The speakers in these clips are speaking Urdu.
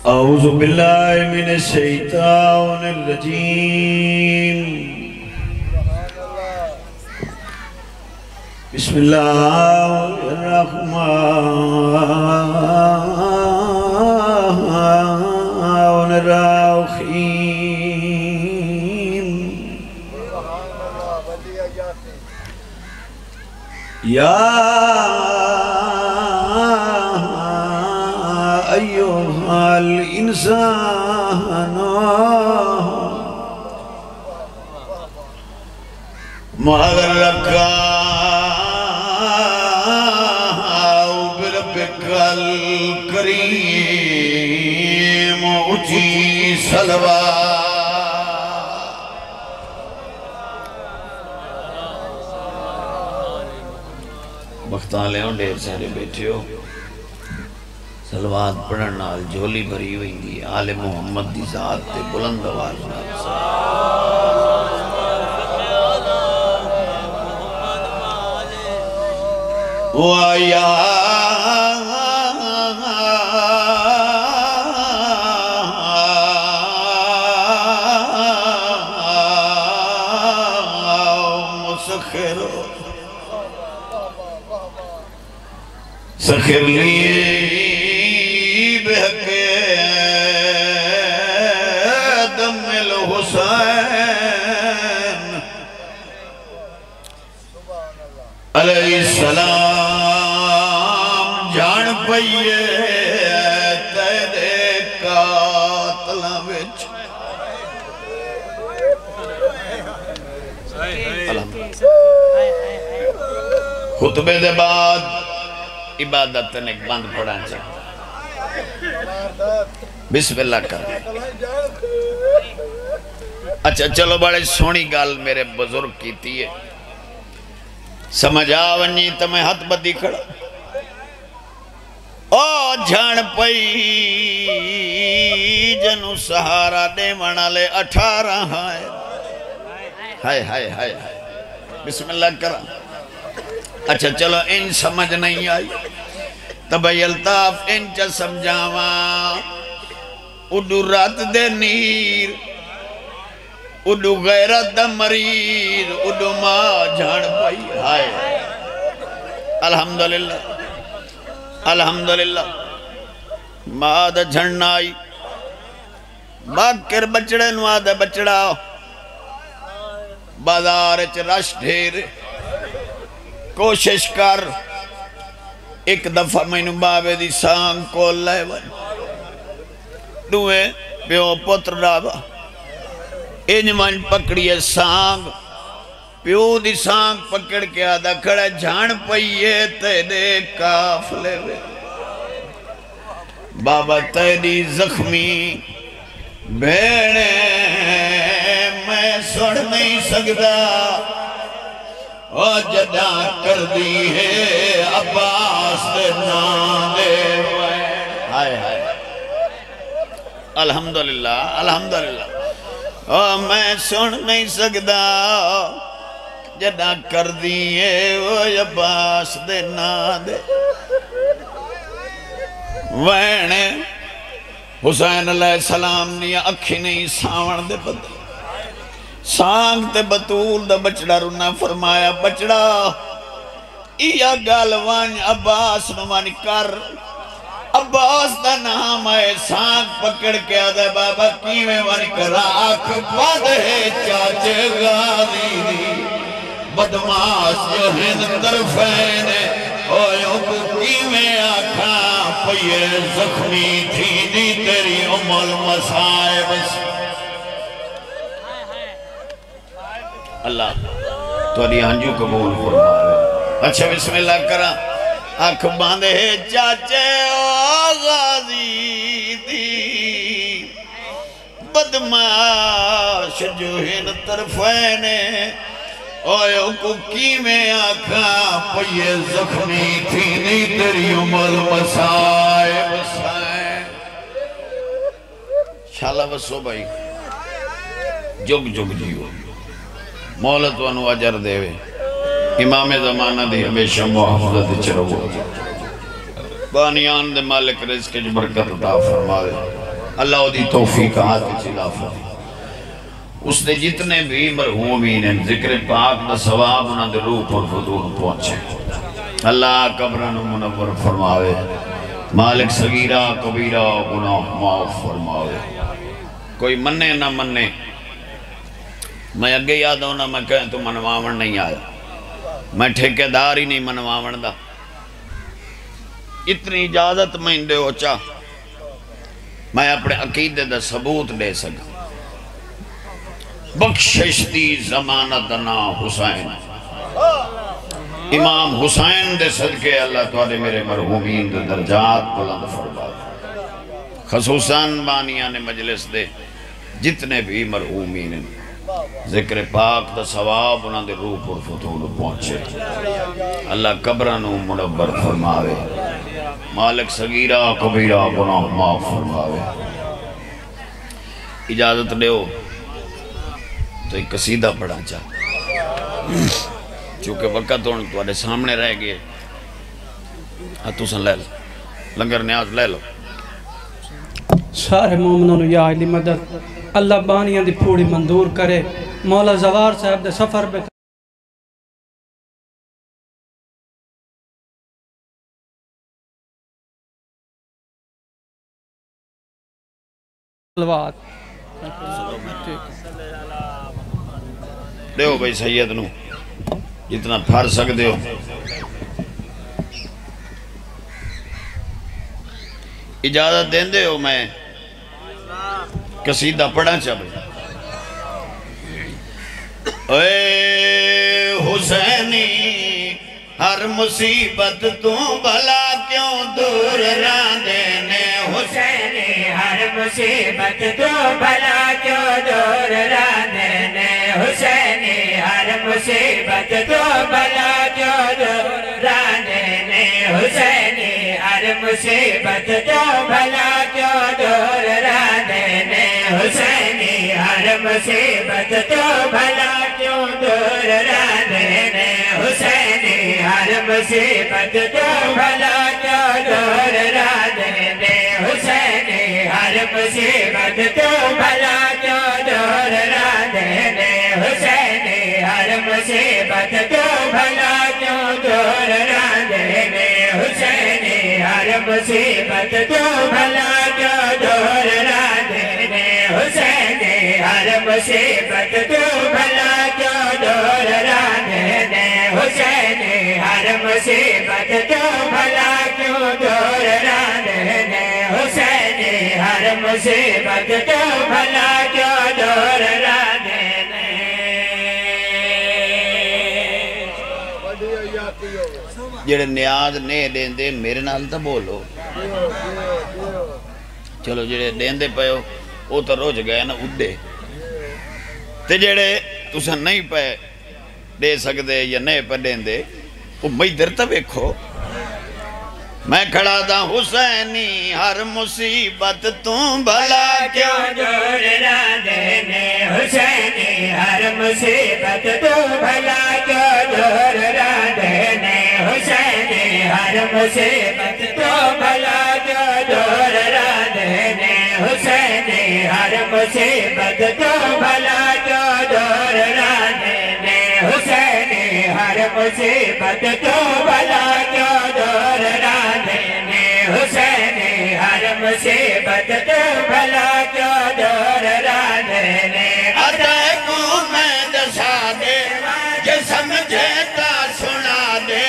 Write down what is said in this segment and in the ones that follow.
اعوذ باللہ من الشیطان الرجیم بسم اللہ الرحمن الرحیم یا ایوہا الانسان ما غرک بربک الکریم اچھی سلوہ بختان لے ہوں ڈیر سارے بیٹھے ہو سلوات پڑھن نال جھولی بھری ہوئی دی آل محمد دی ذات تے بلند آواز نال وَيَا مسخر سخر لی بحق دم الحسین علیہ السلام جان پئیے تیرے قاتلاں وچ خطبے دے بعد عبادت نے ایک بند پڑھا چاہتا بسم اللہ کر اچھا چلو بڑے سونی گال میرے بزرگ کی تھی ہے سمجھ آونی تمہیں ہاتھ بدی کھڑا او جھان پئی جنو سہارا دے منا لے 18 ہائے ہائے ہائے بسم اللہ کرا اچھا چلو ان سمجھ نہیں آئی تبی الطاف ان چا سمجھاواں اڈو رات دے نیر اڈو غیرت دا مرید اڈو ماں جھان پائی ہائے الحمدللہ الحمدللہ ماں دا جھن آئی باکر بچڑے نوا دا بچڑا بازار چ رش ڈھیر کوشش کر ایک دفعہ میں نے بابے دی سانگ کو لے ون دوئے پیو پتر رابا انجمان پکڑیے سانگ پیو دی سانگ پکڑ کے آدھا کھڑا جھان پئیے تیرے کافلے وے بابا تیری زخمی بھیڑے میں سڑ نہیں سکتا اور جدا کر دی ہے عباس دے نانے ہائے ہائے الحمدللہ الحمدللہ اور میں سن نہیں سکتا جدا کر دی ہے وہ عباس دے نانے وینے حسین علیہ السلام نے اکھی نہیں ساون دے بدل سانگ تے بطول دا بچڑا رونا فرمایا بچڑا ایا گالوان عباس نوانی کر عباس دا نام ہے سانگ پکڑ کے آدھے بابا کیویں وانی کر آنکھ باد ہے چاچے غازی دی بدماش جہن طرفین اویوں کو کیویں آنکھاں پئیے زخمی تھی دی تیری امال مسائب اللہ تو علی ہنجو قبول فرما رہے اچھا بسم اللہ کرا آنکھ باندھے چاچے غازی دی بدماش جو ہن طرفین اویوں کو کیویں آنکھاں پئیے زخمی تھی نہیں تیری عمر مسائب شاءاللہ بسو بھائی جگ جگ جیو مولت وانو عجر دے امام زمانہ دی ہمیشہ محفظت چرو بانیان دے مالک رزق کی برکت عطا فرما دے اللہ دی توفیقات چلا فرمائے اس نے جتنے بھی مرحومین ہیں ذکر پاک دا ثواب انہاں دے روح پر حضور پہنچے اللہ قبرن منور فرماوے مالک صغیرہ کبیرہ گناہ معاف فرماوے کوئی مننے نہ مننے میں اگے یاد ہونا میں کہیں تو منواون نہیں آیا میں ٹھیکیدار ہی نہیں منواون دا اتنی اجازت میں دے ہو چاہ میں اپنے عقیدے دا ثبوت دے سکا بخشش دی زمانتنا حسین امام حسین دے صدقے اللہ تعالی میرے مرحومین دے درجات بلند فرما خصوصاً بانیان مجلس دے جتنے بھی مرحومین ذکر پاک دا ثواب انہاں دے روح پر فتول پہنچے اللہ قبرنو منور فرماوے مالک صغیرہ کبیرہ گناہ معاف فرماوے اجازت دیو تو ایک قصیدہ پڑھا چاہ چونکہ وقت ہونے تو سامنے رہ گئے تو سن لے لو لنگر نیاز لے لو سارے مومنوں یا علی مدد اللہ بانیاں دی پھوڑی مندور کرے مولا زوار صاحب دے سفر پہ دیو بھائی سید نو جتنا پھر سک دیو اجازت دیں دے ہو میں قصیدہ پڑھا چاہ بھائی اے حسینی ہر مصیبت تو بھلا کیوں دور رہا دینے حسینی ہر مصیبت تو بھلا کیوں دور رہا دینے حسینی ہر مصیبت تو بھلا کیوں دور رہا دینے حسینی ہر مصیبت تو بھلا کیوں دور رہا دینے حسینی ہر مصیبت تو بھلا کیوں دور رہا دینے حسینی ہر مصیبت تو بھلا کیوں دور رہا دینے حسینی ہر مصیبت تو بھلا کیوں دور رہا دینے حسینی ہر مصیبت تو بھلا کیوں دور رہا دینے حسینی ہر مصیبت تو بھلا کیوں دور رہا دینے حسینی ہر مصیبت تو بھلا کیوں دور رہا دینے حسینی ہر مصیبت تو بھلا کیوں دور رہا دینے حسینی ہر مصیبت تو بھلا کیوں دور رہا دینے جڑے نیاز نے دین دے میرے نال تا بولو چلو جڑے دین دے پہو وہ تو روج گئے نا اڈے تے جڑے تسا نہیں پہ دے سکتے یا نہیں پہ دین دے وہ میں در تا بیکھو میں کھڑا دا حسینی ہر مصیبت تم بھلا کیوں دور رہا دینے حسینی ہر مصیبت تم بھلا کیوں دور رہا دینے حسینی ہر مصیبت تم بھلا کیوں دور رہا دینے حسینی ہر مصیبت تم بھلا کیوں دور رہا دینے حسینی ہر مصیبت تم بھلا کیوں دور رہا دینے حسینی ہر مصیبت تم بھلا کیوں دور رہا دینے عطا کو میں دسا دے یہ سمجھے تا سنا دے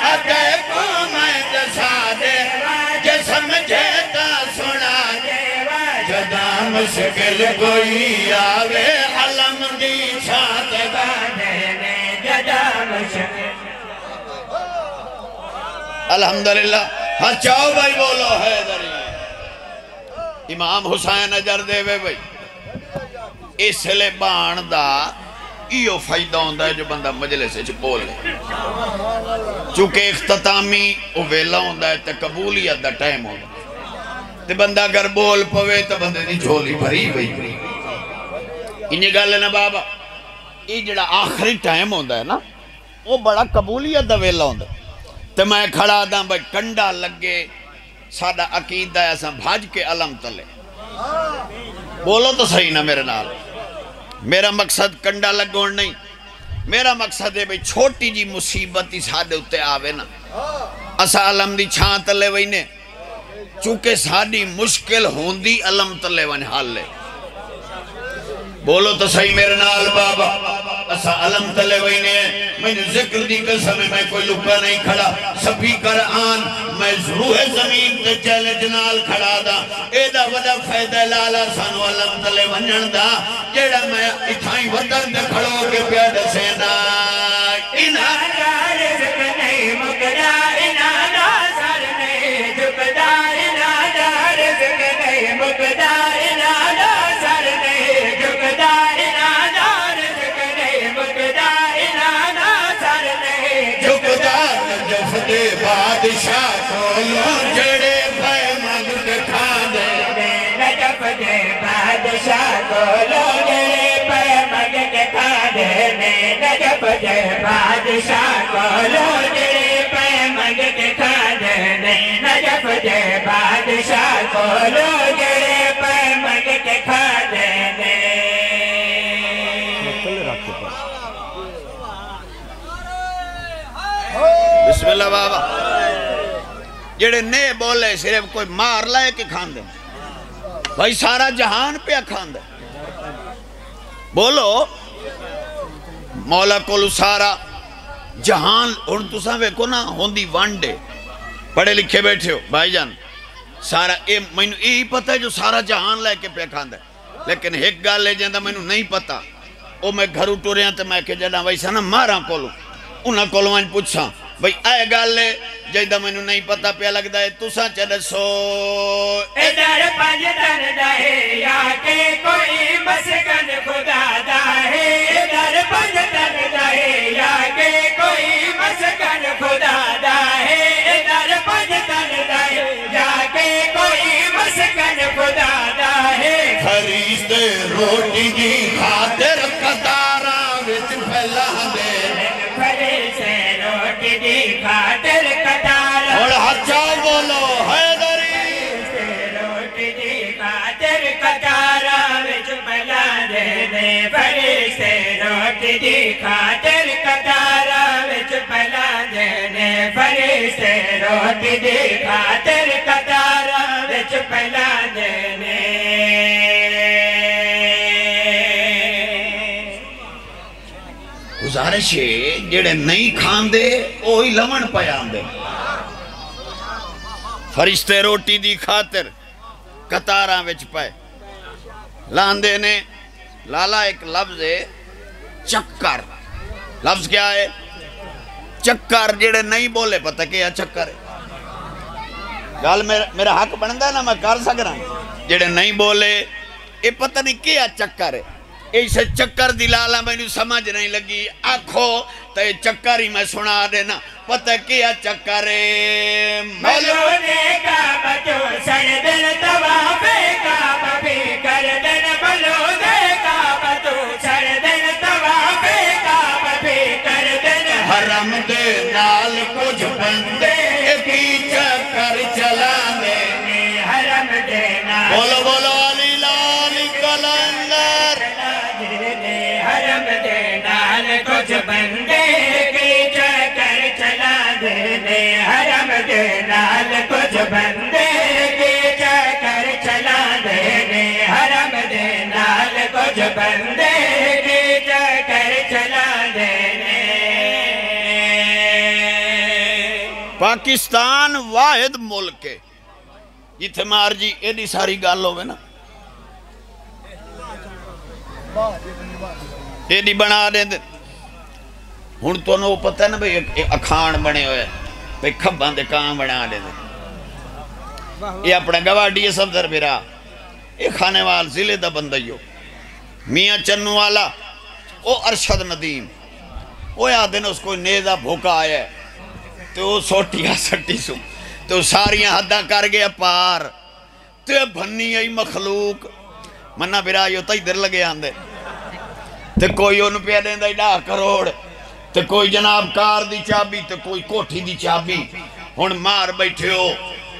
عطا کو میں دسا دے یہ سمجھے تا سنا دے جدا مشکل کوئی آوے علم دی چھات دینے جدا مشکل الحمدللہ ہاں چاہو بھائی بولو حیدری امام حسین اجر دے وے بھائی اس لئے بان دا ایو فائدہ ہوندہ ہے جو بندہ مجلے سے بول لے چونکہ اختتامی او ویلا ہوندہ ہے تے قبولیت دا ٹائم ہوندہ تے بندہ اگر بول پوے تو بندے دی جھولی بھری بھئی انہیں گا لینا بابا یہ جڑا آخری ٹائم ہوندہ ہے نا وہ بڑا قبولیت دا ویلا ہوندہ ہے تو میں کھڑا دا بھائی کنڈا لگے سادہ عقیدہ ایسا بھاج کے علم تلے بولو تو صحیح نہ میرے نال. میرا مقصد کنڈا لگون نہیں. میرا مقصد ہے بھئی چھوٹی جی مصیبت ہی ساڑھے ہوتے آوے نا. اسا علم دی چھان تلے وینے. چونکہ ساڑھی مشکل ہوندی علم تلے وینے حال لے. بولو تو صحیح میرے نال بابا. اسا علم تلے وینے. میں نے ذکر دی قسم میں کوئی لکا نہیں کھڑا. سبھی قرآن میں روح زمین تے چلے جنال کھڑا دا. ایدہ وڈا فیدہ لالا سانو علم تلے ونجن دا. جیڑا میں اتھائیں وطن دے کھڑو کے پیادہ سینا. انہا رزق نہیں مکدا انہا سر نہیں جھکدا. انہا رزق نہیں مکدا انہا سر نہیں جھکدا. انہا رزق نہیں مکدا انہا سر نہیں جھکدا. نجف دے بادشاہ کولو جڑے پے مانگ کھا دے. نجف دے بادشاہ کولو جڑے پے مانگ کھا دے. نجف دے بادشاہ کولو جڑے پے مانگ کھا دے. نجف دے بادشاہ کولو جڑے پے مانگ کھا دے. بسم اللہ بابا. جڑے نئے بولے صرف کوئی مار لائے کہ کھان دے. بھائی سارا جہان پہ کھان دے. بولو مولا کولو سارا جہان. ان تو ساں ویکو نا ہوندی ون ڈے پڑھے لکھے بیٹھے ہو بھائی جان. سارا میں نے یہی پتہ ہے جو سارا جہان لے کے پہ کھان دے. لیکن ایک گال لے جاندہ میں نے نہیں پتہ. او میں گھر اٹھو رہے ہیں تو میں کہ جڑا ویسا نا ماراں کولو. انہاں کولو میں پوچھاں بھئی آئے گال لے جائدہ میں نے نہیں پتہ پہ لگتا ہے. تو ساں چڑھ سو ادھر پنج تن دائے یا کہ کوئی مسکن خدا دائے. ادھر پنج تن دائے یا کہ کوئی مسکن خدا دائے. ادھر پنج تن دائے یا کہ کوئی مسکن خدا دائے. خریدے روٹی دی خاطر قطاراں وچ پھیلا دے. خریدے روٹی دی خاطر قطاراں اور ہچا بولو حیدری. روٹی دی خاطر قطاراں وچ پھیلا دے. فرشتے روٹی دی خاطر قطاراں وچ پھیلا دے. فرشتے روٹی دی خاطر قطاراں وچ پھیلا دے. گزارش ہے جڑے نہیں کھان دے اوہی لمن پیان دے. فرشتے روٹی دی خاطر قطاراں وچ پائے لاندے نے. لالا ایک لفظ ہے چکر. لفظ کیا ہے؟ چکر. جڑے نہیں بولے پتہ کیا چکر ہے. گال میرا حق بندا ہے نا میں کر سکرا. جڑے نہیں بولے یہ پتہ نہیں کیا چکر ہے. اسے چکر دی لالا میں نے سمجھ نہیں لگی. آنکھو تو یہ چکر ہی میں سنا دینا. پتہ کیا چکر ہے؟ ملونے کعبہ تو سر دن طواف کعبہ بھی کر دن. ملونے کعبہ تو سر دن طواف کعبہ بھی کر دن. حرم دے نال کچھ بندے کی چکر چلا دے. حرم دے نال بولو بولو علی لالی کلندر. حرم دے نال کچھ بندے کی چکر چلا دے. حرم دے نال کچھ بندے کی چکر چلا دے. حرم دے نال کچھ بندے کی چکر چلا دے. پاکستان واحد ملک ہے جتھے مار جی ایڈی ساری گال ہوئے نا ایڈی بنا دے دے. ہون تو انہوں پتہ ہے نا بھئی اکھان بنے ہوئے بھئی کھبان دے کام بنا دے دے. یہ اپنا گواڈی ہے سب در بھیرا. یہ کھانے وال ضلع دا بندیو میاں چنو والا او ارشد ندیم وہ یاد ہے نا اس کو نیزہ بھوکا آیا ہے تو وہ سوٹیا سٹی سو تو ساریاں حدہ کر گیا پار تو یہ بھنی ہے مخلوق منہ برا یو تائی در لگے آندے تو کوئی ان پہ دیں دا 10 کروڑ تو کوئی جناب کار دی چابی تو کوئی کوٹھی دی چابی ہن مار بیٹھے ہو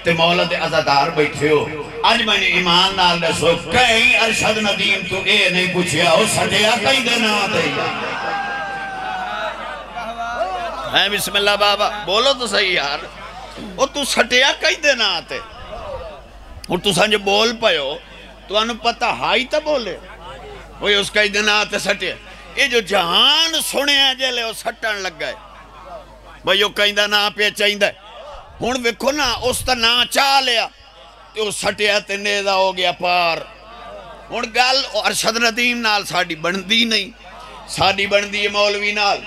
تو مولا دے عزادار بیٹھے ہو آج میں نے ایمان نال دسو کہیں ارشد ندیم تو اے نہیں پوچھیا او سٹیا کہیں دینا آتے ہیں بسم اللہ بابا بولو تو صحیح یار او تو سٹیا کہیں دینا آتے اور تو سانجھے بول پائے ہو تو انہوں پتہ ہائی تا بولے وہی اس کہیں دینا آتے سٹیا یہ جو جہان سنے ہیں جلے وہ سٹن لگ گئے بھئی وہ کہیں دینا پہ چاہیں دے ہون وکھو نا اس تا نا چاہ لیا تو سٹیا تے نیدہ ہو گیا پار ہون گل ارشد ندیم نال ساڑی بندی نہیں ساڑی بندی ہے مولوی نال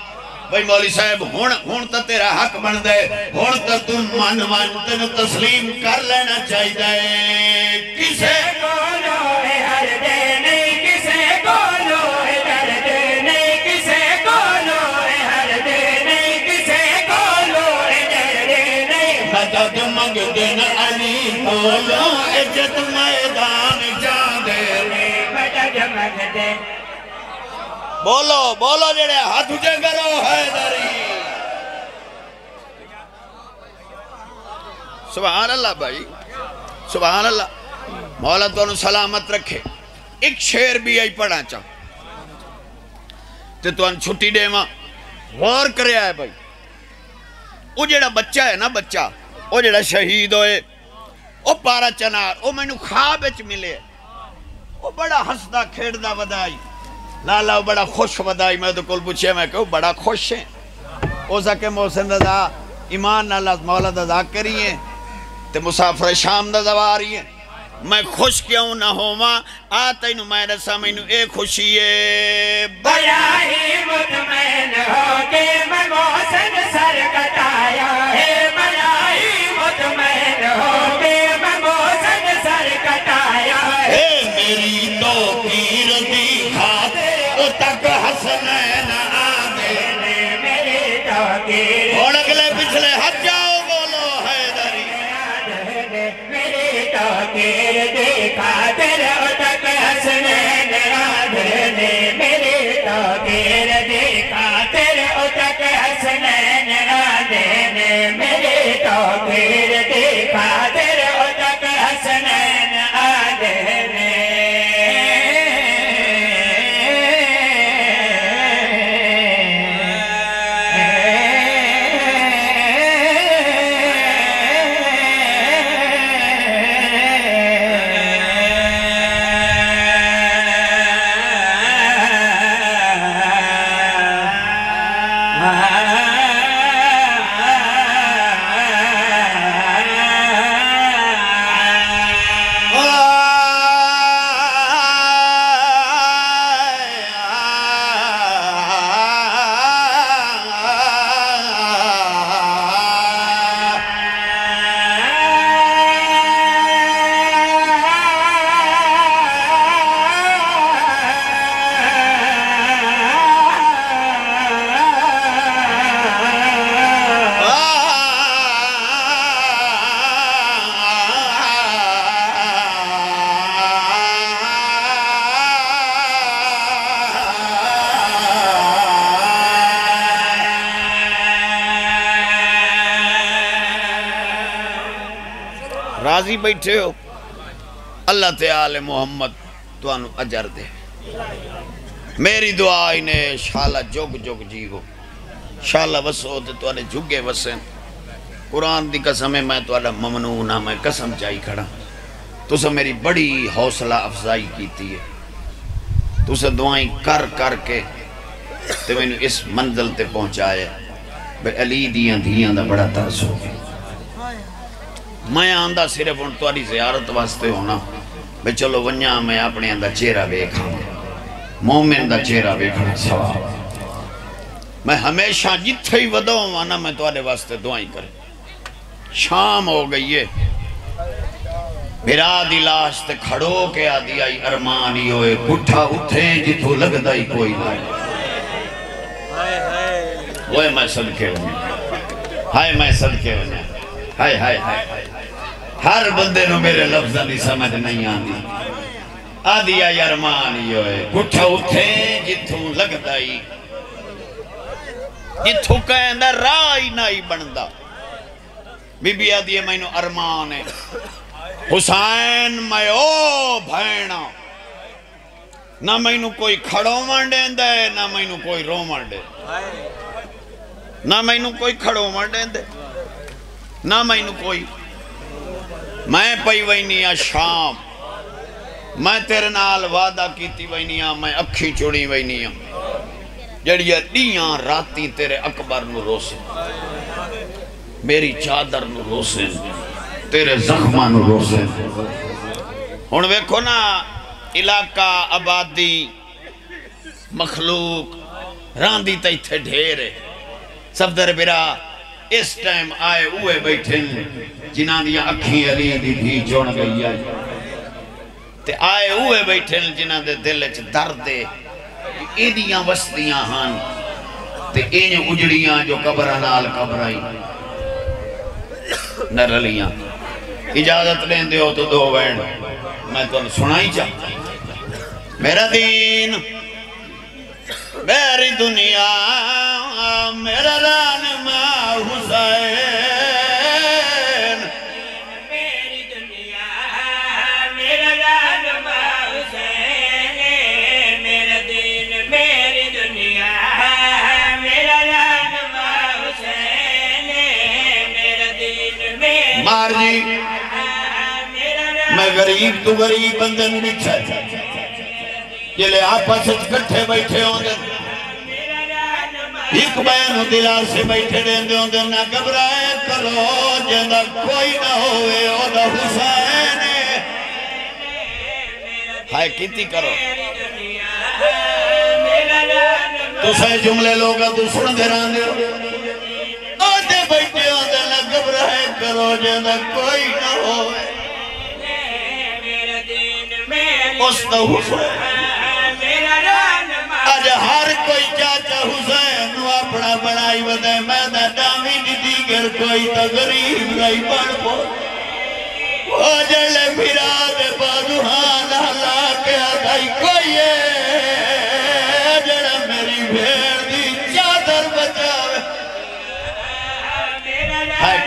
بھئی مولوی صاحب ہون تا تیرا حق بند ہے ہون تا تم من تینو تسلیم کر لینا چاہی دے کسے کولو ہے ہر دے نہیں کسے کولو ہے ہر دے نہیں کسے کولو ہے ہر دے نہیں کسے کولو ہے ہر دے نہیں مدد منگ دن علی کولو عجت میدان جان دے مدد منگ دے بولو بولو جڑے ہاتھ اچھے کرو حیدری سبحان اللہ بھائی سبحان اللہ مولا تو انہوں سلامت رکھے ایک شعر بھی آئی پڑھا چاہ تو انہوں چھٹی دے ماں غور کرے آئے بھائی وہ جڑا بچہ ہے نا بچہ وہ جڑا شہید ہوئے وہ پارا چنار وہ میں نے خواب اچھ ملے وہ بڑا ہسدہ کھیڑدہ ودائی لالا وہ بڑا خوش ودائی میں تو کل پوچھے میں کہوں بڑا خوش ہیں او سکے محسن رضا ایمان نالا مولا دا کریے تے مسافر شام دا دواری ہیں میں خوش کیوں نہ ہوں ماں آتا ہی نو میں رسا میں نو ایک خوشی ہے بڑا ہی مطمئن ہو کہ میں محسن سر کٹایا ہے بڑا ہی مطمئن ہو کہ میں محسن سر کٹایا ہے میری تو پیر دی خاطر او تک حسنین آدھے میری توقیر اور اگلے پچھلے ہٹ جاؤ بولو حیدری میری توقیر دیکھا تیرے او تک حسنین آدھے میری توقیر دیکھا تیرے او تک حسنین آدھے میری توقیر دیکھا تیرے او تک حسنین آدھے راضی بیٹھے ہو اللہ تعالی محمد تو انہوں اجر دے میری دعا انہیں شالہ جگ جگ جیو شالہ وسو تے تو انہیں جھگے وسیں قرآن دی قسم میں تو انہیں ممنونہ میں قسم چاہی کھڑا تو سے میری بڑی حوصلہ افزائی کیتی ہے تو سے دعائیں کر کر کے تے میں نے اس منزل تے پہنچائے بے علی دیاں دھیاں دا بڑا ترس ہو گئی میں آندہ صرف ان تواری زیارت واسطے ہونا بے چلو ونیا میں اپنے اندہ چہرہ بیکھا مومن دا چہرہ بیکھا سواب میں ہمیشہ جتھے ہی ودوں وانا میں توارے واسطے دعائیں کریں شام ہو گئی ہے میرا دلاش تے کھڑو کے آدھی آئی ارمانی ہوئے کٹھا اٹھے جتھو لگ دائی کوئی نہیں وہ میں صدقے ہونے ہائے میں صدقے ہونے ہائے ہائے ہائے ہر بندے نو میرے لفظہ نہیں سمجھ نہیں آدھی آدھی آئی ارمانی ہوئے کٹھا اٹھے جتھو لگ دائی جتھو کہندہ رائی نائی بندہ بی بی آدھی ہے میں نو ارمان ہے حسین میں او بھینا نہ مینو کوئی کھڑو منڈین دے نہ مینو کوئی رو منڈے نہ مینو کوئی کھڑو منڈین دے نہ مینو کوئی میں پئی وینیا شام میں تیرے نال وعدہ کیتی وینیا میں اکھی چوڑی وینیا جڑیا دیاں راتی تیرے اکبر نو روسے میری چادر نو روسے تیرے زخمہ نو روسے ہن ویکھو نا علاقہ آبادی مخلوق راندی تے تھے ڈھیرے صفدر برا اس ٹائم آئے ہوئے بیٹھے جنہاں دیا اکھی علی دی بھی جوڑ گئی ہے تے آئے ہوئے بیٹھے جنہاں دے دل چ درد دے ایدیاں وستیاں ہاں تے این اجڑیاں جو قبرانال قبرائی نرلیاں اجازت لیں دے ہو تو دو وین میں تو سنائی چاہتا میرا دین میری دنیا میرا رانما حسین میری دنیا میرا رانما حسین میرا دین میری دنیا میرا رانما حسین میرا دین میری مار جی میں غریب تو غریب بندن بچھا یہ لے آپس کٹھے بیٹھے ہوں دے ایک بینو دلار سے بیٹھے دے ہوں دے نہ گھبرائے کرو جنہ کوئی نہ ہوئے او دا حسین ہائے کیتی کرو تو سائے جملے لوگا تو سن دے رہاں دے آدھے بیٹھے ہوں دے نہ گھبرائے کرو جنہ کوئی نہ ہوئے اس دا حسین آج ہر کوئی چاچا حسین نو اپنا بڑائی ودے میں دا دامی دیگر کوئی تا غریب رہی پڑ پو وہ جلے پھرا دے بازوہان اللہ کے آدھائی کوئی ہے جڑا میری بھیڑ دی چادر بچاوے ہائے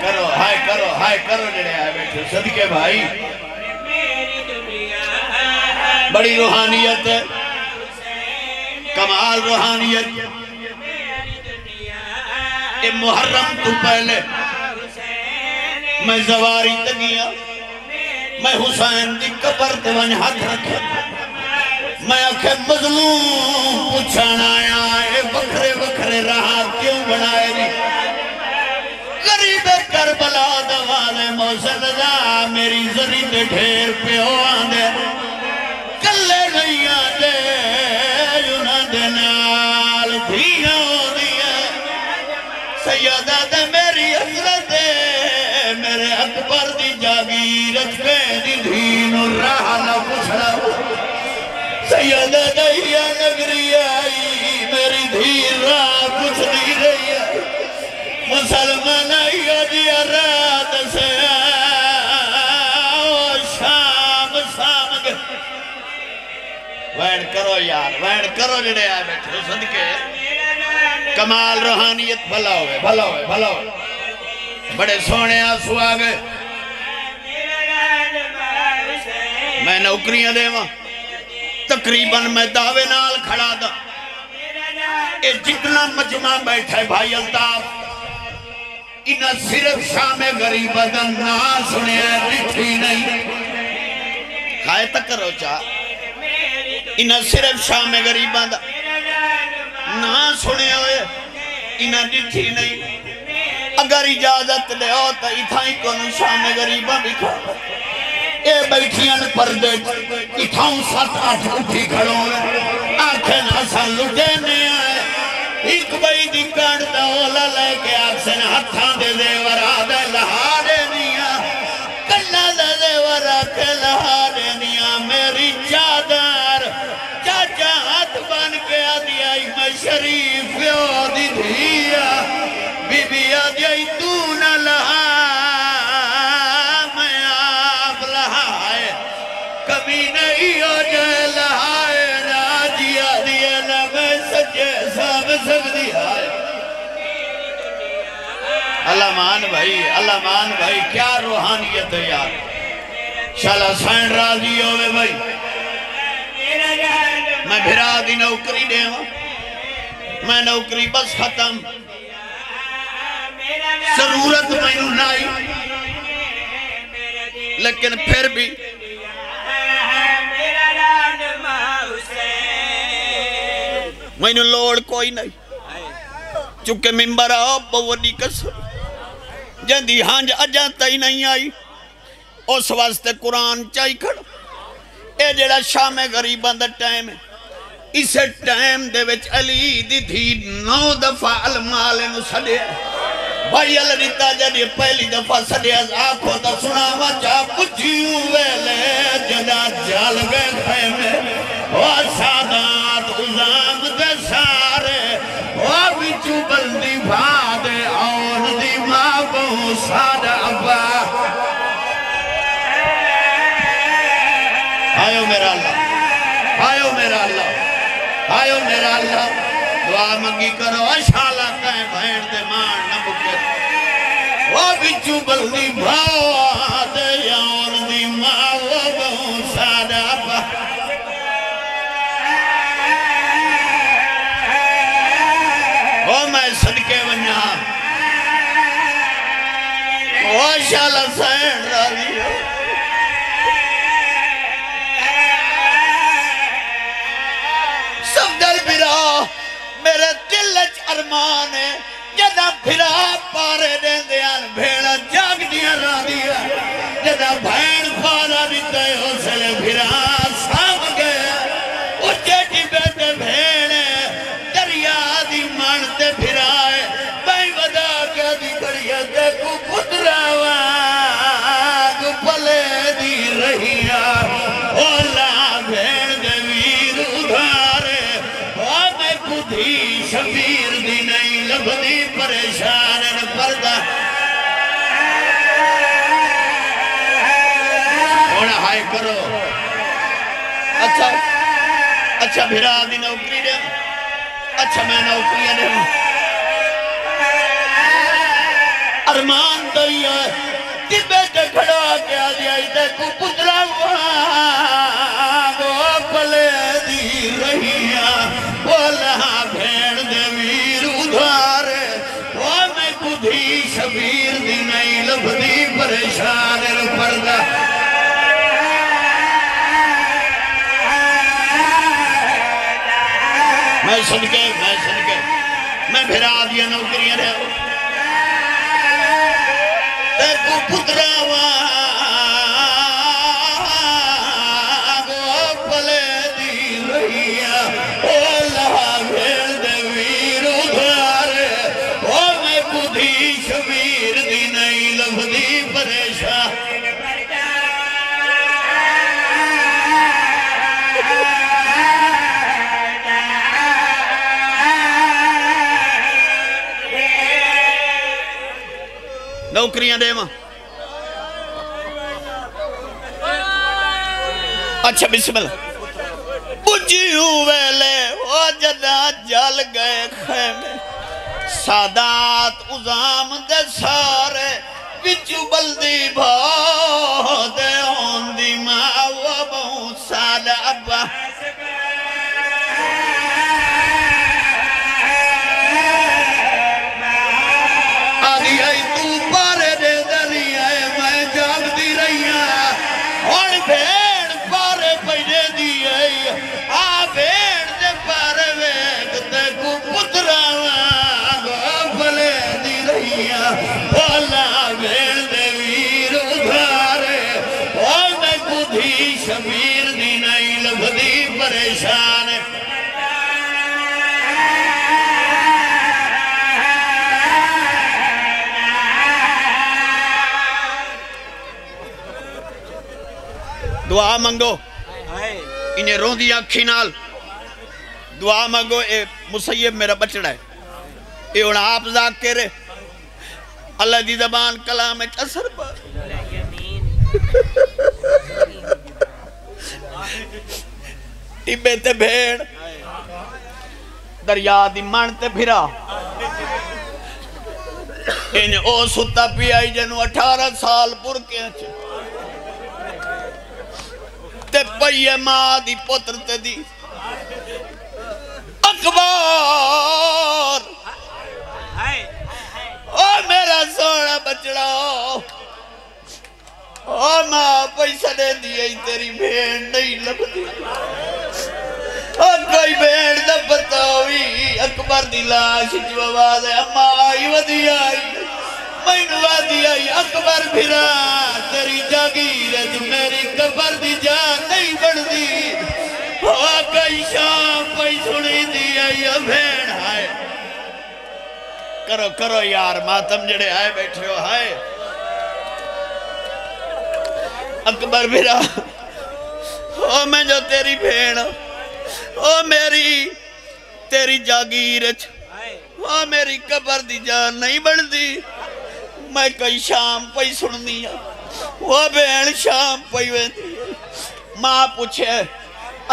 کرو جڑے آئے بیٹھے صدقے بھائی بڑی روحانیت ہے کمال روحانیت اے محرم تو پہلے میں زواری تگیا میں حسین دی قبر تے ونج ہاتھ رکھے میں آکھے مظلوم پوچھانا آیا اے وکھرے وکھرے رہا کیوں بنائے نہیں غریب کربلا دوالے موسل جا میری زرید ڈھیر پہ ہو آندے کلے نہیں آدے یونہ دنال دھیاں ہو دیا سیدہ دے میری حضرت میرے اکبر دی جاگیرت پہ دی دھین راہ نہ پچھڑا سیدہ دہیا نگری آئی میری دھین راہ کچھ نہیں رہی ہے مسلمان آئیہ دیا رات سے شام سامگ وین کرو یار وین کرو جڑے آئے بیٹھے صدقے کمال روحانیت بھلا ہوئے بڑے سونے آنسو آگئے میں نوکریاں دے وہاں تقریباً میں دعوے نال کھڑا دا اے جتنا مجمع بیٹھے بھائی الطاف انہا صرف شام غریب دن نہ سنے لکھی نہیں کھائے تک کرو چاہ انہا صرف شام غریب دن نہ سنے ہوئے انہا لکھی نہیں اگر اجازت لے ہو تو اتھائی کونو شام غریبہ بھی کھا اے بیٹھیاں پردے اتھاؤں 7-8 اٹھی کھڑوں میں آنکھیں ناسا لٹینے آئے ایک بھائی دی کانڈ دا اولا لے کے آکسن ہتھاں دے زیورہ دے لہارے نیا کنا دے زیورہ کے لہارے نیا میری چادر چاچا ہاتھ بن کے آدھیائی میں شریف آدھی دھیا بی بی آدھیائی تو نہ لہا میں آپ لہائے کبھی نہیں ہو جائے لہائے راجی آدھیا نہ میں سچے سام سکتی آئے اللہ مان بھائی کیا روحانیت ہے یار شالا سائن راضی ہوئے بھائی میں بھرا دی نوکری دے ہوں میں نوکری بس ختم ضرورت میں نو نائی لیکن پھر بھی میں نو لوڑ کوئی نہیں چونکہ ممبر آب بوڑی قسم جندی ہانج اجانتا ہی نہیں آئی اس واسطے قرآن چاہی کھڑا اے جڑا شام غریبان دا ٹائم ہے اسے ٹائم دے وچ علی دی تھی 9 دفعہ المالے نو سڑے بھائی اللہ دیتا جڑی پہلی دفعہ سڑے از آنکھوں دا سنا وچا پچھیوں ویلے جڑا جال گئے خیمے وہ سادات عظام دے سارے وہ بچو بلدی بھادے اور دی ماں بہو سادہ ابا آئیو میرا اللہ آئیو میرا اللہ آئیو میرا اللہ دعا منگی کرو اشالہ کہیں بھین دے مان نہ بکر وہ بچو بلدی بھاؤ دے اور دی ماں وہ بہو سادہ ابا وہ میں صدقے ونیا وہ اشالہ سین راضی ہو میرے دل اچ ارمان ہے جدہ پھرا پارے دیں دیان بھیڑا جاگ دیا را دیا جدہ بھین پارا دیتے ہو سلے پھرا سام گئے اچھے بیٹے بھیڑے دریا دی مانتے پھرائے بھائی ودا کیا دی دریا دیکھو پتراوا پلے دی رہیا اولا بھیڑ دے ویر ادھارے میں کدھی شبیر دی نہیں لبنی پریشان پردہ ہونا ہائے کرو اچھا بھرا دی نوکری دے اچھا میں نوکری دے ارمان دیا کہ بیٹے کھڑا کیا دیا دیکھو پترا وہ پلے دی رہیا بولا بھیڑ دے ویر ادھارے وہ میں کدھی شبیر دی نہیں لبدی پریشان پردہ میں صدقے میں بھرا دیا نوکریاں رہے ہو دیکھو پتراوا وہ پلے دی رہیا اولا بھیڑ دے ویر ادھارے وہ میں کدھی شبیر دی نہیں لبدی پریشان نوکریاں دے ماں اچھا بسم اللہ بجھی ہوئے لے وہ جدہ جل گئے خیمے سادات عظام دے سارے بچو بلدی بھاؤ دے ہون دی ماں وہ بہو سادہ ابا آدھی آئی تو پارے دے دلی آئے میں جاگ دی رہیا اور بھیڑ پارے پیڑے دی آئی آ بھیڑ دے پارے ویکتے کو پتراوا پلے دی رہیا بولا بھیڑ دے ویر ادھارے اور میں کدھی شبیر دی نہیں لبدی پریشان دعا منگو انہیں رون دیا اکھی نال دعا منگو اے مسیب میرا بچڑا ہے اے انہا آپ ذاکرے اللہ دی زبان کلام اثر پر ٹبے تے بھیڑ دریا دی مانتے پھرا انہیں او ستا پی آئی جنو 18 سال پور کے ہیں پئیے ماں دی پتر تے دی اکبر او میرا سونا بچڑا او ماں پیسہ دے دیئے تیری بھیڑ نہیں لب دی او کوئی بھیڑ دا پتا ہوئی اکبر دی لاش جو آواز ہے اماں آئی ودی آئی میں وادی آئی اکبر بھرا تیری جاگیر ہے جو میری قبر دی جان نہیں بڑھ دی کئی شام پئی سنی دی آئی بھیڑ آئے کرو کرو یار ماتم جڑے آئے بیٹھے ہو آئے اکبر بھرا او میں جو تیری بھیڑ او میری تیری جاگیر او میری قبر دی جان نہیں بڑھ دی میں کئی شام پئی سننی ہے وہ بہن شام پئی ویندی ماں پوچھے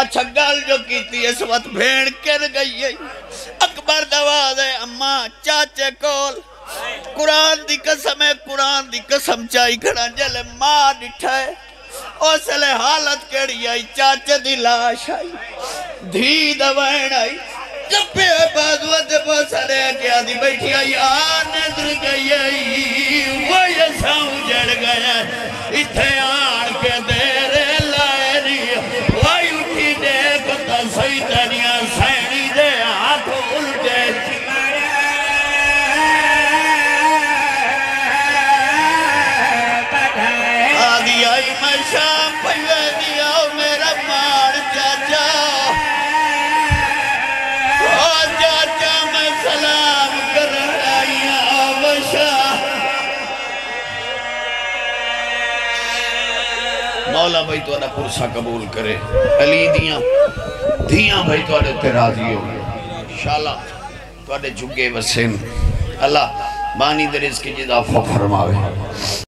اچھا گل جو کیتی اس وقت بھیڑ کر گئی ہے اکبر دواز ہے اماں چاچے کول قرآن دی قسم ہے قرآن دی قسم چاہی کھڑا جلے ماں ڈٹھا ہے اس لئے حالت کڑی آئی چاچے دی لاش آئی دھی دوائن آئی کپے بازوات پسرے کیا دی بیٹھی آئی آنے در گئی آئی وہ یہ ساؤں جڑ گیا اتھے آن کے دیرے لائے نہیں وائی اٹھی دیکھتا سیدنیا سینی دے ہاتھوں الٹے آدھی آئی میں شام پہلے دیا میرا مار چاچا چاچا میں سلام کر آئی آبشا مولا بھائی تو انا پرسا قبول کرے علی دیاں بھائی تو انا راضی ہو انشاءاللہ تو انا جھگے وسیم اللہ بانی در اس کی جدا فرماوے